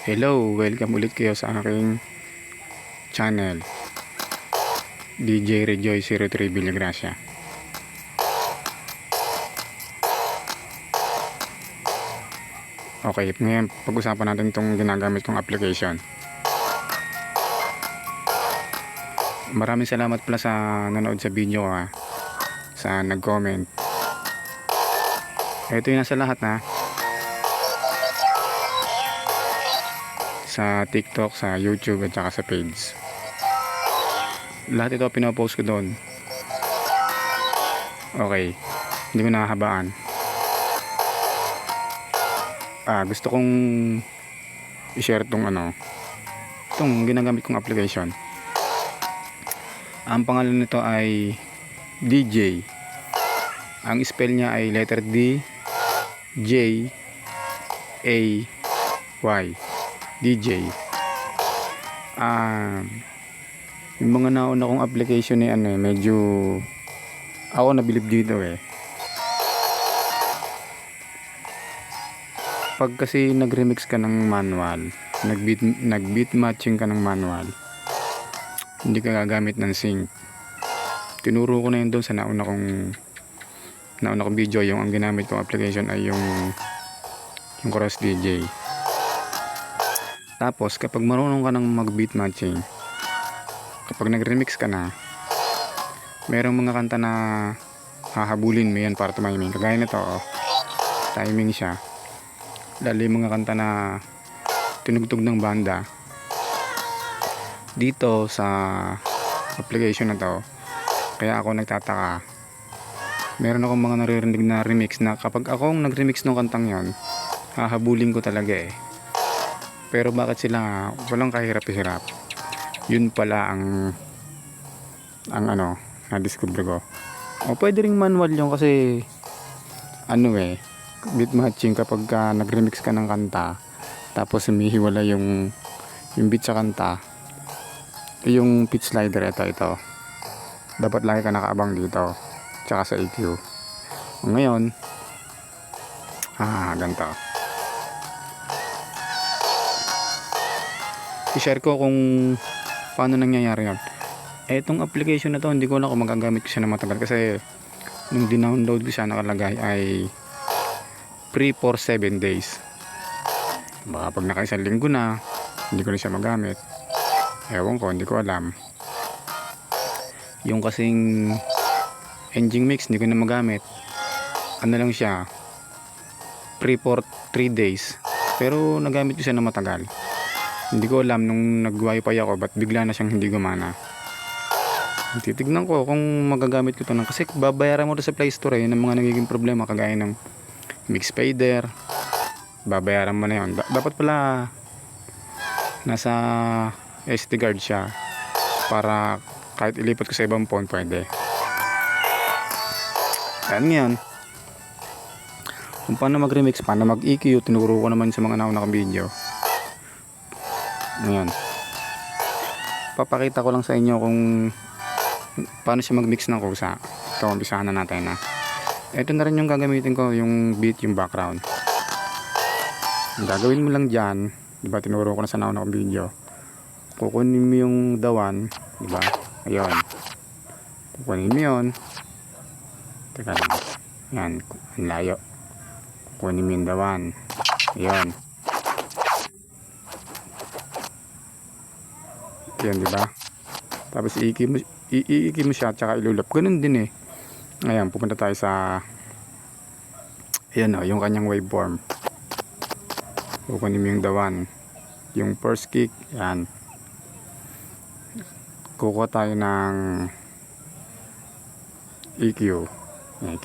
Hello, welcome ulit kayo sa aking channel DJ Rejoice 03 Villagracia. Okay, ngayon pag-usapan natin itong ginagamit kong application. Maraming salamat pala sa nanood sa video sa nag-comment. Ito yung nasa lahat sa TikTok, sa YouTube at saka sa page. Lahat ito pinopost ko doon. Okay, hindi ko nakahabaan. Gusto kong i-share itong ginagamit kong application. Ang pangalan nito ay DJ. Ang spell niya ay letter D J A Y, DJ. Yung mga nauna kong application medyo ako nabilib dito Pag kasi nag-remix ka ng manual, nag-beat matching ka ng manual, hindi ka gagamit ng sync. Tinuro ko na yun doon sa nauna kong video. Yung ang ginamit kong application ay yung Cross DJ. Tapos kapag marunong ka ng mag-beat matching, kapag nag-remix ka na, merong mga kanta na hahabulin mo yan para tumiming. Kagaya nito, timing siya. Lalo yung mga kanta na tinugtog ng banda dito sa application na to. Kaya ako nagtataka, meron akong mga naririnig na remix na kapag akong nag-remix ng kantang yon, hahabulin ko talaga pero bakit sila walang kahirap-hirap? Yun pala ang na-discover ko. Pwede ring manual yun kasi beat matching kapag nag-remix ka ng kanta tapos humihiwala yung beat sa kanta, yung pitch slider ito dapat lagi ka nakaabang dito tsaka sa EQ. Ngayon ganito i-share ko kung paano nangyayari yun. Etong application na to, hindi ko na kung magagamit ko siya na matagal kasi nung dinownload ko siya nakalagay ay free for 7 days. Baka pag naka-isang linggo na hindi ko na siya magamit, ewan ko, hindi ko alam. Yung kasing engine mix hindi ko na magamit, lang siya, free for 3 days, pero nagamit ko siya na matagal. Hindi ko alam nung nag-wifi ako ba't bigla na siyang hindi gumana. Titignan ko kung magagamit ko to kasi babayaran mo to sa Play Store ng mga nagiging problema kagaya ng mix fader, babayaran mo na yun. Dapat pala nasa SD card siya para kahit ilipat ko sa ibang phone pwede. Yan kung paano mag-remix, paano mag-EQ, tinuro ko naman sa mga nauna kong video. Ngayon papakita ko lang sa inyo kung paano siya mag-mix ng kusa. Ito, umpisahan na natin ito na rin yung gagamitin ko, yung beat, yung background. Ang gagawin mo lang dyan, diba tinuro ko na sa nauna kong video, kukunin mo yung dawan, diba, ayun, kukunin mo yun, teka lang, yan, ang layo, kukunin mo yung dawan, ayun, yan, diba, tapos iiki mo siya tsaka ilulap, ganun din ayan, pupunta tayo sa ayan yung kanyang waveform. Kukunin mo yung dawan, yung first kick, yan, kukuha tayo ng EQ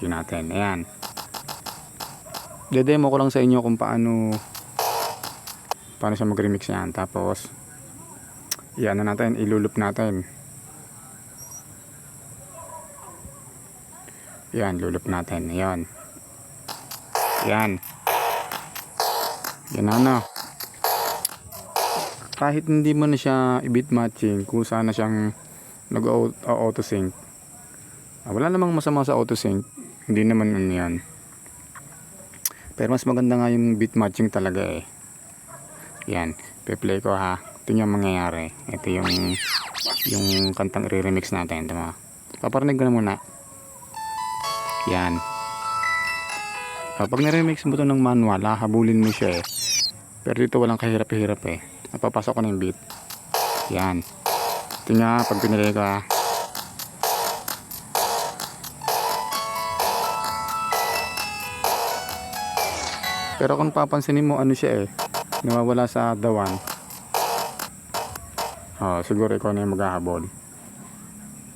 natin, ayan, demo ko lang sa inyo kung paano siya mag-remix yan. Tapos yan na natin, ilulup natin. Yan, lulup natin. Yan. Yan kahit hindi mo na siya i-beat matching, kung sana siyang nag-auto sync, wala namang masama sa auto sync, hindi naman yan. Pero mas maganda nga yung beat matching talaga Yan. Pe-play ko ha. Ito yung mangyayari. Ito yung kantang i-remix natin. Ito mo. Paparinig ko na muna. Yan. Kapag na-remix mo to ng manual, hahabulin mo siya eh. Pero dito walang kahirap-hirap eh. Napapasok ko na yung beat. Yan. Ito nga, pag pinilay ko ha. Pero kung papansinin mo, ano siya eh. Nawawala sa dawan. Oh, siguro ikaw na yung maghahabol.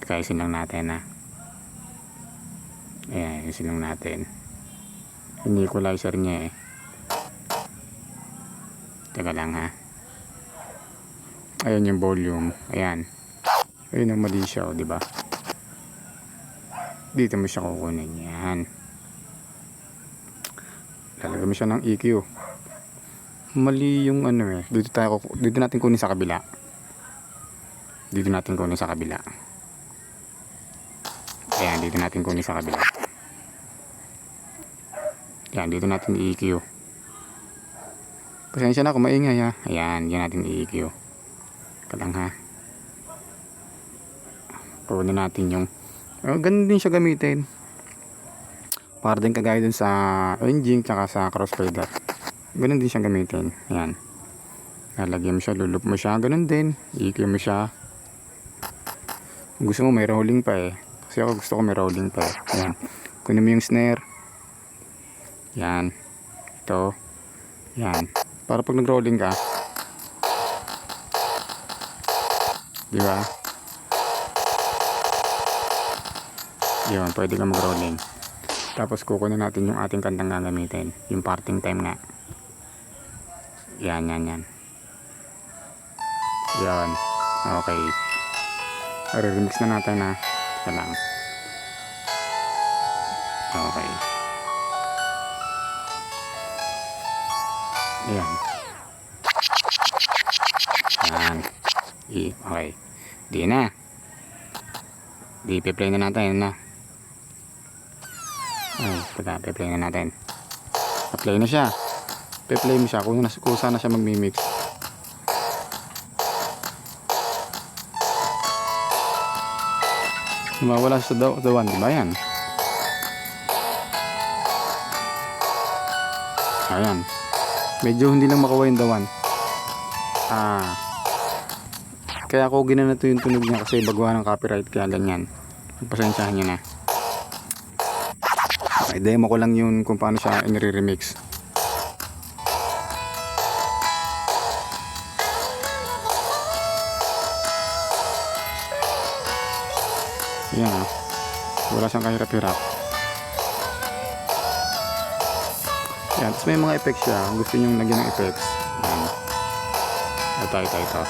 Kaya sinang natin ha. Ayan, yung sinang natin. Yung equalizer niya eh. Teka lang ha. Ayan yung volume. Ayan. Ayun ang mali siya, di ba? Dito mo siya kukunin. Yan. Lalagyan mo siya ng EQ. Mali yung ano eh. Dito natin kunin sa kabila. Dito natin kunin sa kabila. Ayan, dito natin kunin sa kabila. Ayan, dito natin i-EQ. Pasensya na kung maingay ha. Ayan, yan natin i-EQ. Kalang ha. Kunin natin yung ganun din siya gamitin. Para din kagaya dun sa engine tsaka sa crossfader. Ganun din siya gamitin. Ayan. Lalagyan mo siya, lulup mo siya. Ganun din. I-EQ mo siya. Kung gusto mo may rolling pa eh. Kasi ako gusto ko may rolling pa eh. Ayan. Kunin mo yung snare. Yan. Ito. Yan. Para pag nag-rolling ka. Diba? Yun. Pwede ka mag-rolling. Tapos kukunin natin yung ating kantang gagamitin. Yung parting time nga. Yan. Yan. Okay. Re-remix na natin na. Ito lang. Okay. Ayan. Yan. Okay. Di na. Di pe-play na natin na. Ay, teka, pe-play na natin. Pa-play na siya. Pe-play mo siya kung saan na siya mag-mimix. Mawala sa dawan, di ba yan? Ayan. Medyo hindi lang makuha yung dawan. Kaya ako ginanato yung tunog niya kasi bagwa ng copyright, kaya ganyan. Pasensyahan nyo na. Okay, demo ko lang yun kung paano siya inire-remix. Yan ha. Wala siyang kahirap-hirap. Yan. Tapos may mga effects siya. Kung gusto nyo lagyan ng effects. Yan. Ito.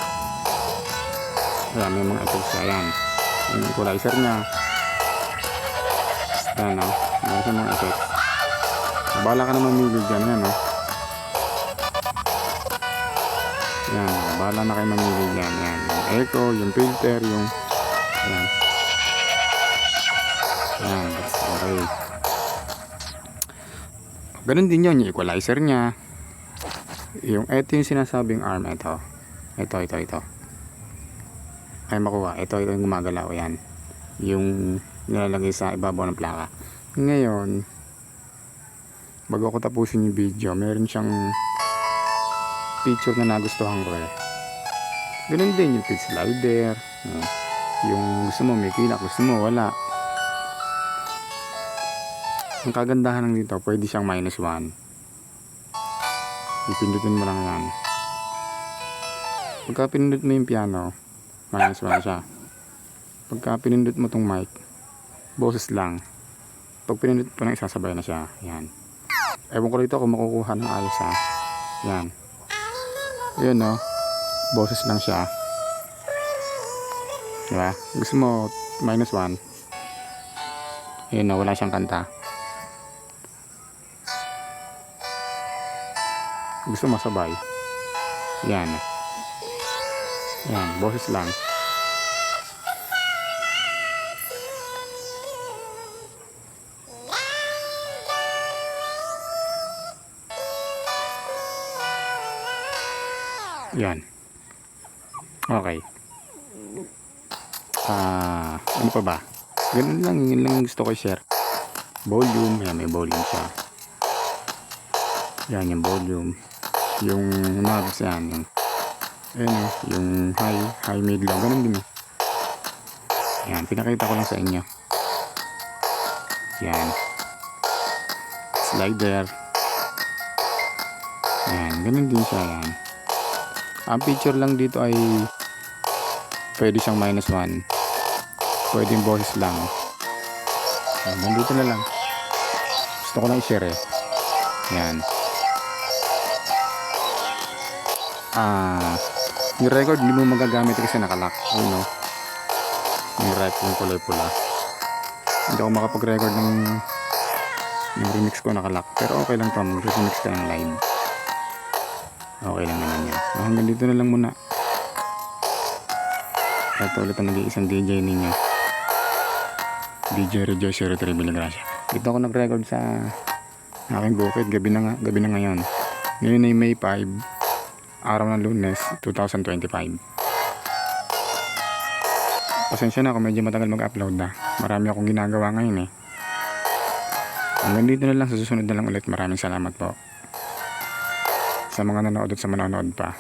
Ayan, may mga effects siya. Ayan. Yung equalizer niya. Ayan o. Meron siya mga effects. Bahala ka na mamili dyan. Ayan o. Ayan. Bahala na kayo mamili dyan. Ayan. Yung echo, yung filter, yung... Ayan. Ayan. Okay. Ganun din yun. Yung equalizer niya. Ito yung sinasabing arm. Ito. Ay makuha. Ito yung gumagalaw. Ayan. Yung nilalagay sa ibabaw ng plaka. Ngayon, bago ko tapusin yung video, meron siyang feature na nagustuhan ko eh. Ganun din yung pitch slider. Yung gusto mo may kilak, gusto mo wala. Ang kagandahan ng dito, pwede siyang -1. Ipindutin mo lang yan. Pagka pinindot mo yung piano, -1 siya. Pagka pinindot mo tong mic, boses lang. Pag pinindot mo na, isasabay na siya. Yan. Ewan ko rito kung makukuha ng ayos ha. Yan. Yun no. Boses lang siya. Diba? Gusto mo -1. Yun no, wala siyang kanta. Gusto masabay. Yan. Yan, boses lang. Yan. Okay. Ano pa ba? Ganun lang, yun lang gusto ko i-share. Volume, yan, may volume siya. Yan yung volume. Yung knobs yan, yung yung high, mid, low, ganun din. Yan, pinakita ko lang sa inyo. Yan. Slider. Yan, ganun din siya, yan. Ang feature lang dito ay pwede siyang -1. Pwede yung boses lang. Yan, nandito na lang. Gusto ko lang i-share eh. Yan. Yung record hindi mo magagamit kasi nakalock. Ayun, no? Yung rep yung kulay pula. Hindi ako makapag-record ng remix ko nakalock. Pero okay lang to, mag-remix ka ng live. Okay lang naman yan. Hanggang dito na lang muna. Ito ulit ang nag-iisang DJ ninyo, DJ Rejoice 03 Villagracia. Dito ako nag-record sa aking bukid. Gabi na ngayon. Ngayon ay May 5, araw ng Lunes 2025. Pasensya na kung medyo matagal mag-upload na. Marami akong ginagawa ngayon eh. Hanggang dito na lang, sa susunod na lang ulit. Maraming salamat po sa mga nanood at sa manonood pa.